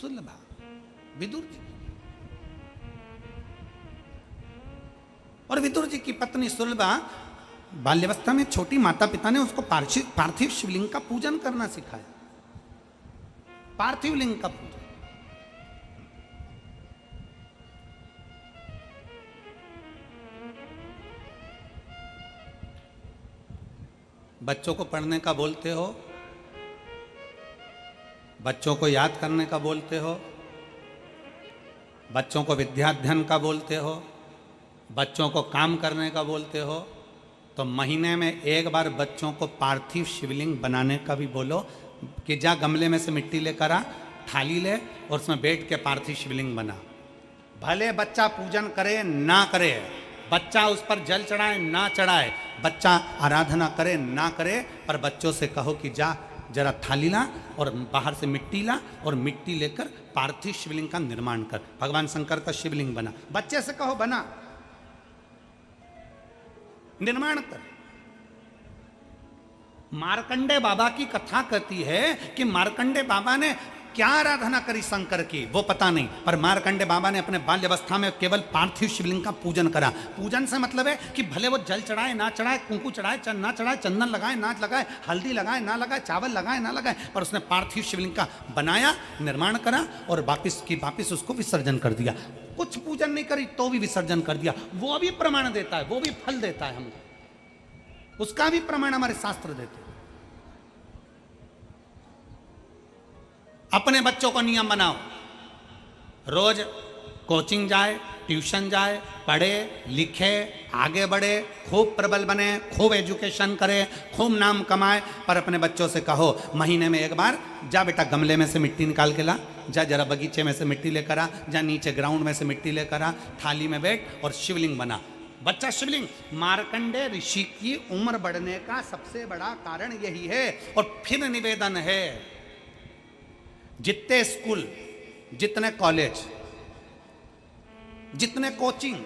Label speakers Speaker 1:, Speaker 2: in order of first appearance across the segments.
Speaker 1: सुलभा, विदुर जी। और विदुर जी की पत्नी सुलभा बाल्यावस्था में छोटी माता पिता ने उसको पार्थिव शिवलिंग का पूजन करना सिखाया। पार्थिव लिंग का पूजन। बच्चों को पढ़ने का बोलते हो, बच्चों को याद करने का बोलते हो, बच्चों को विद्याध्ययन का बोलते हो, बच्चों को काम करने का बोलते हो, तो महीने में एक बार बच्चों को पार्थिव शिवलिंग बनाने का भी बोलो कि जा गमले में से मिट्टी लेकर आ, थाली ले और उसमें बैठ के पार्थिव शिवलिंग बना। भले बच्चा पूजन करे ना करे, बच्चा उस पर जल चढ़ाए ना चढ़ाए, बच्चा आराधना करे ना करे, पर बच्चों से कहो कि जा जरा थाली ला और बाहर से मिट्टी ला और मिट्टी लेकर पार्थिव शिवलिंग का निर्माण कर। भगवान शंकर का शिवलिंग बना, बच्चे से कहो बना, निर्माण कर। मार्कंडे बाबा की कथा कहती है कि मार्कंडे बाबा ने क्या आराधना करी शंकर की वो पता नहीं, पर मार्कंडे बाबा ने अपने बाल्यावस्था में केवल पार्थिव शिवलिंग का पूजन करा। पूजन से मतलब है कि भले वो जल चढ़ाए ना चढ़ाए, कुंकू चढ़ाए ना चढ़ाए, चंदन लगाए ना लगाए, हल्दी लगाए ना लगाए, चावल लगाए ना लगाए, पर उसने पार्थिव शिवलिंग का बनाया, निर्माण करा और वापिस उसको विसर्जन कर दिया। कुछ पूजन नहीं करी तो भी विसर्जन कर दिया। वो भी प्रमाण देता है, वो भी फल देता है हमको, उसका भी प्रमाण हमारे शास्त्र देते हैं। अपने बच्चों को नियम बनाओ, रोज कोचिंग जाए, ट्यूशन जाए, पढ़े लिखे, आगे बढ़े, खूब प्रबल बने, खूब एजुकेशन करे, खूब नाम कमाए, पर अपने बच्चों से कहो महीने में एक बार जा बेटा गमले में से मिट्टी निकाल के ला, जा जरा बगीचे में से मिट्टी लेकर आ, जा नीचे ग्राउंड में से मिट्टी लेकर आ, थाली में बैठ और शिवलिंग बना। बच्चा शिवलिंग। मार्कंडे ऋषि की उम्र बढ़ने का सबसे बड़ा कारण यही है। और फिर निवेदन है, जितने स्कूल, जितने कॉलेज, जितने कोचिंग,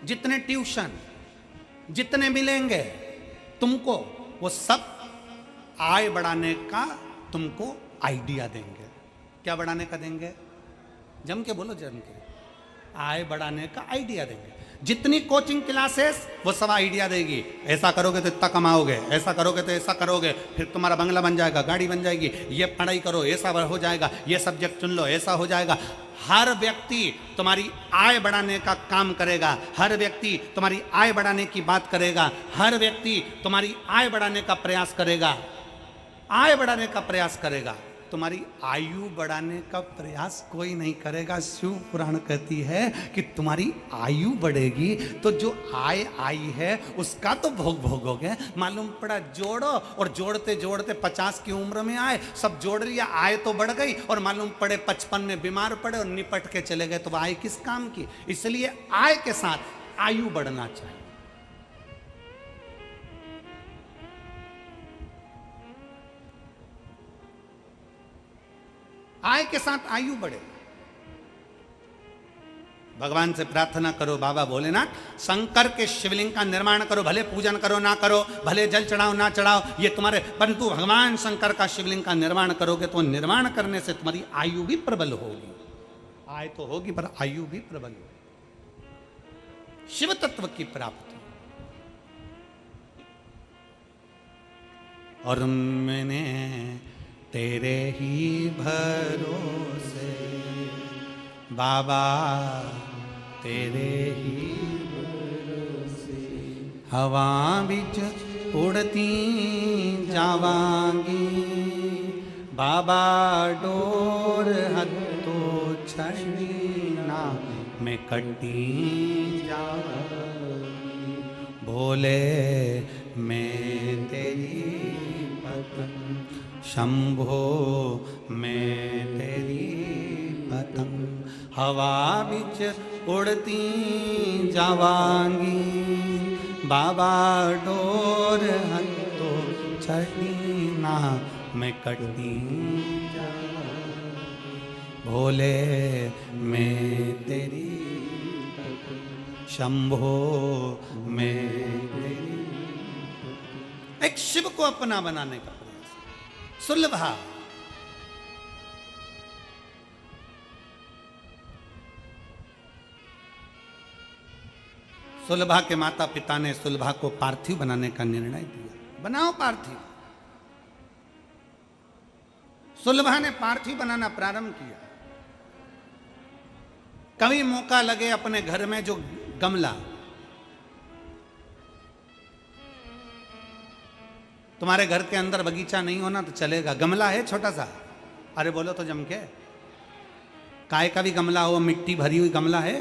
Speaker 1: जितने ट्यूशन, जितने मिलेंगे तुमको, वो सब आय बढ़ाने का तुमको आइडिया देंगे। क्या बढ़ाने का देंगे? जम के बोलो, जम के। आय बढ़ाने का आइडिया देंगे। जितनी कोचिंग क्लासेस वो सब आइडिया देगी, ऐसा करोगे तो इतना कमाओगे, ऐसा करोगे तो ऐसा करोगे, फिर तुम्हारा बंगला बन जाएगा, गाड़ी बन जाएगी, ये पढ़ाई करो ऐसा हो जाएगा, ये सब्जेक्ट चुन लो ऐसा हो जाएगा। हर व्यक्ति तुम्हारी आय बढ़ाने का काम करेगा, हर व्यक्ति तुम्हारी आय बढ़ाने की बात करेगा, हर व्यक्ति तुम्हारी आय बढ़ाने का प्रयास करेगा, आय बढ़ाने का प्रयास करेगा। तुम्हारी आयु बढ़ाने का प्रयास कोई नहीं करेगा। शिव पुराण कहती है कि तुम्हारी आयु बढ़ेगी तो जो आय आई है उसका तो भोग भोगोगे। मालूम पड़ा जोड़ो, और जोड़ते जोड़ते 50 की उम्र में आए, सब जोड़ लिया, आय तो बढ़ गई, और मालूम पड़े 55 में बीमार पड़े और निपट के चले गए, तो आय किस काम की? इसलिए आय के साथ आयु बढ़ना चाहिए। आय के साथ आयु बढ़े। भगवान से प्रार्थना करो, बाबा भोलेनाथ शंकर के शिवलिंग का निर्माण करो, भले पूजन करो ना करो, भले जल चढ़ाओ ना चढ़ाओ, ये तुम्हारे, परंतु भगवान शंकर का शिवलिंग का निर्माण करोगे तो निर्माण करने से तुम्हारी आयु भी प्रबल होगी। आय तो होगी पर आयु भी प्रबल होगी। शिव तत्व की प्राप्ति। और मैंने तेरे ही भरोसे बाबा, तेरे ही भरोसे हवा बिच उड़ती जावांगी, बाबा डोर हत्तो छड़ी ना मैं कटी जावांगी, भोले मैं तेरी पत्नी, शंभो मैं तेरी पतंग, हवा बिच उड़ती जावांगी, बाबा डोर हत्तो छड़ी ना मैं कटी जावांगी, भोले मैं तेरी पतंग, शंभो मैं तेरी। एक शिव को अपना बनाने का सुलभा। सुलभा के माता पिता ने सुलभा को पार्थिव बनाने का निर्णय दिया, बनाओ पार्थिव। सुलभा ने पार्थिव बनाना प्रारंभ किया। कभी मौका लगे अपने घर में जो गमला, तुम्हारे घर के अंदर बगीचा नहीं होना तो चलेगा, गमला है छोटा सा, अरे बोलो तो जम के, काय का भी गमला हो, मिट्टी भरी हुई गमला है,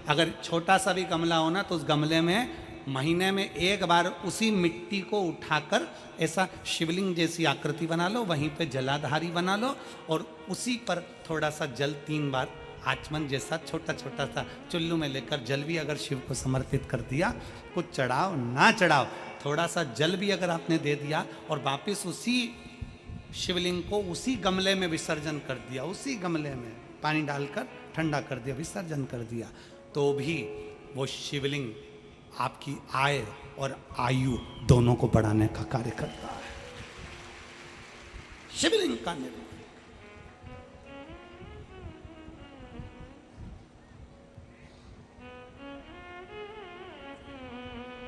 Speaker 1: अगर छोटा सा भी गमला हो ना तो उस गमले में महीने में एक बार उसी मिट्टी को उठाकर ऐसा शिवलिंग जैसी आकृति बना लो, वहीं पे जलाधारी बना लो और उसी पर थोड़ा सा जल 3 बार आचमन जैसा छोटा छोटा सा चुल्लू में लेकर जल भी अगर शिव को समर्पित कर दिया, कुछ चढ़ाओ ना चढ़ाओ, थोड़ा सा जल भी अगर आपने दे दिया और वापस उसी शिवलिंग को उसी गमले में विसर्जन कर दिया, उसी गमले में पानी डालकर ठंडा कर दिया, विसर्जन कर दिया, तो भी वो शिवलिंग आपकी आय और आयु दोनों को बढ़ाने का कार्य करता है। शिवलिंग का निर्माण,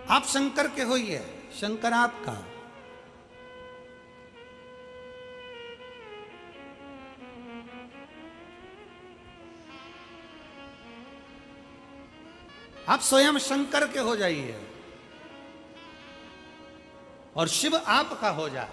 Speaker 1: आप शंकर के होइए, शंकर आपका। आप स्वयं शंकर के हो जाइए और शिव आपका हो जाए।